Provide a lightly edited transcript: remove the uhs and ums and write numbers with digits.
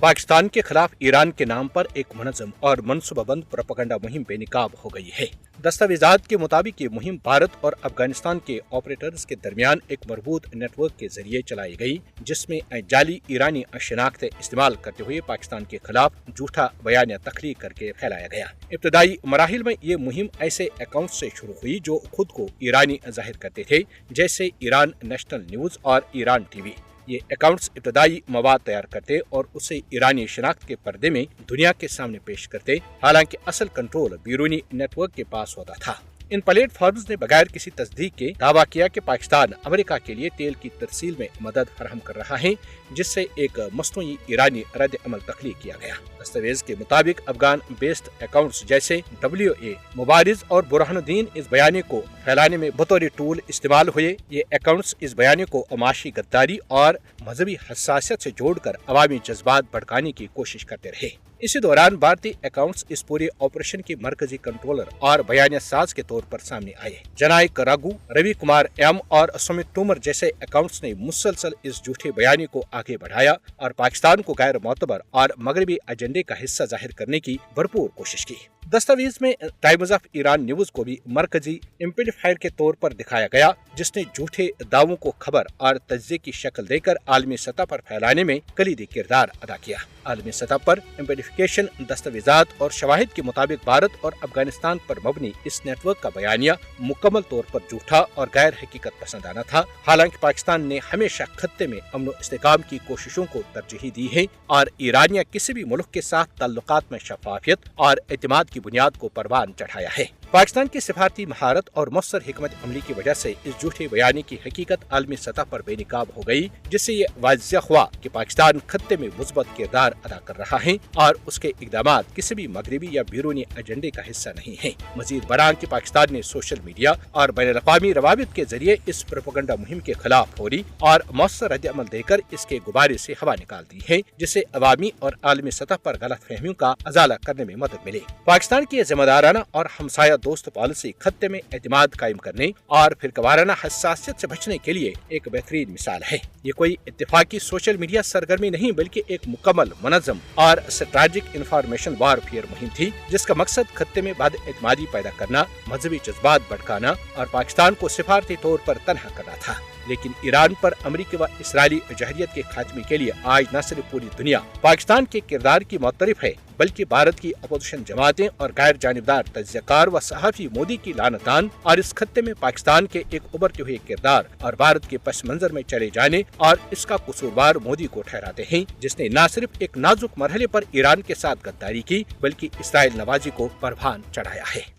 पाकिस्तान के खिलाफ ईरान के नाम पर एक मुनज़्ज़म और मनसूबाबंद प्रोपेगेंडा मुहिम बेनकाब हो गई है। दस्तावेजात के मुताबिक ये मुहिम भारत और अफगानिस्तान के ऑपरेटर्स के दरमियान एक मजबूत नेटवर्क के जरिए चलाई गई, जिसमें जाली ईरानी शनाख्तें इस्तेमाल करते हुए पाकिस्तान के खिलाफ झूठा बयान या तख्लीक करके फैलाया गया। इब्तदाई मराहिल में ये मुहिम ऐसे अकाउंट से शुरू हुई जो खुद को ईरानी जाहिर करते थे, जैसे ईरान नेशनल न्यूज और ईरान टीवी। ये अकाउंट्स इब्तदाई मवाद तैयार करते और उसे ईरानी शनाख्त के पर्दे में दुनिया के सामने पेश करते, हालांकि असल कंट्रोल बैरूनी नेटवर्क के पास होता था। इन प्लेटफॉर्म्स ने बगैर किसी तस्दीक के दावा किया कि पाकिस्तान अमेरिका के लिए तेल की तरसील में मदद फराहम कर रहा है, जिससे एक मसनूई ईरानी रद्द अमल तख्लीक किया गया। दस्तावेज के मुताबिक अफगान बेस्ड अकाउंट्स जैसे WA, मुबारिज और बुरहानुद्दीन इस बयानी को फैलाने में बतौर टूल इस्तेमाल हुए। ये अकाउंट्स इस बयानी को अमाशी गद्दारी और मजहबी हसासियत से जोड़कर अवामी जज्बात भड़काने की कोशिश करते रहे। इसी दौरान भारतीय अकाउंट्स इस पूरे ऑपरेशन के मरकजी कंट्रोलर और बयानिया साज के तौर पर सामने आए। जनायक रागू, रवि कुमार M और सुमित तोमर जैसे अकाउंट्स ने मुसलसल इस झूठे बयानी को आगे बढ़ाया और पाकिस्तान को गैर मोतबर और मगरबी एजेंडे का हिस्सा जाहिर करने की भरपूर कोशिश की। दस्तावेज में टाइम्स ऑफ ईरान न्यूज को भी मरकजी एम्पलीफायर के तौर पर दिखाया गया, जिसने झूठे दावों को खबर और तज्ज़िये की शक्ल देकर आलमी सतह पर फैलाने में कलीदी किरदार अदा किया। आलमी सतह पर एम्पलीफिकेशन दस्तावेजात और शवाहिद के मुताबिक भारत और अफगानिस्तान पर मबनी इस नेटवर्क का बयानिया मुकम्मल तौर पर झूठा और गैर हकीकत पसंदाना था। हालांकि पाकिस्तान ने हमेशा खत्ते में अमन व इस्तेकाम की कोशिशों को तरजीह दी है और ईरानिया किसी भी मुल्क के साथ ताल्लुकात में शफाफियत और एतमाद की बुनियाद को परवान चढ़ाया है। पाकिस्तान की सिफारती महारत और मौसर हिकमत अमली की वजह से इस झूठे बयानी की हकीकत आलमी सतह पर बेनकाब हो गई, जिससे ये वाज़ेह हुआ कि पाकिस्तान खत्ते में मुस्बत किरदार अदा कर रहा है और उसके इक़दाम किसी भी मगरबी या बैरूनी एजेंडे का हिस्सा नहीं है। मजीद बरां कि पाकिस्तान ने सोशल मीडिया और बैनुल-अक़वामी रवाबित के जरिए इस प्रोपेगेंडा मुहिम के खिलाफ फौरी और मौसर रद्द अमल देकर इसके गुब्बारे से हवा निकाल दी है, जिससे अवामी और आलमी सतह पर गलत फहमियों का अजाला करने में मदद मिले। पाकिस्तान की जिम्मेदाराना और हमसाया दोस्त पॉलिसी खत्ते में एतमाद कायम करने और फिरकावाराना हसासियत से बचने के लिए एक बेहतरीन मिसाल है। ये कोई इत्तेफाकी सोशल मीडिया सरगर्मी नहीं, बल्कि एक मुकम्मल मुनज़्ज़म और स्ट्रैटेजिक इंफॉर्मेशन वारफेयर मुहिम थी, जिसका मकसद खत्ते में बाद एतमादी पैदा करना, मजहबी जज्बात भड़काना और पाकिस्तान को सिफारती तौर पर तनहा करना था। लेकिन ईरान पर अमरीकी व इसराइली जहरियत के खात्मे के लिए आज न सिर्फ पूरी दुनिया पाकिस्तान के किरदार की मुतरिफ है, बल्कि भारत की अपोजिशन जमातें और गैर जानिबदार तज्ज़ियाकार व सहाफ़ी मोदी की लानतान और इस खत्ते में पाकिस्तान के एक उभरते हुए किरदार और भारत के पस मंजर में चले जाने और इसका कसूरवार मोदी को ठहराते हैं, जिसने न सिर्फ एक नाजुक मरहले पर ईरान के साथ गद्दारी की, बल्कि इसराइल नवाजी को परवान चढ़ाया है।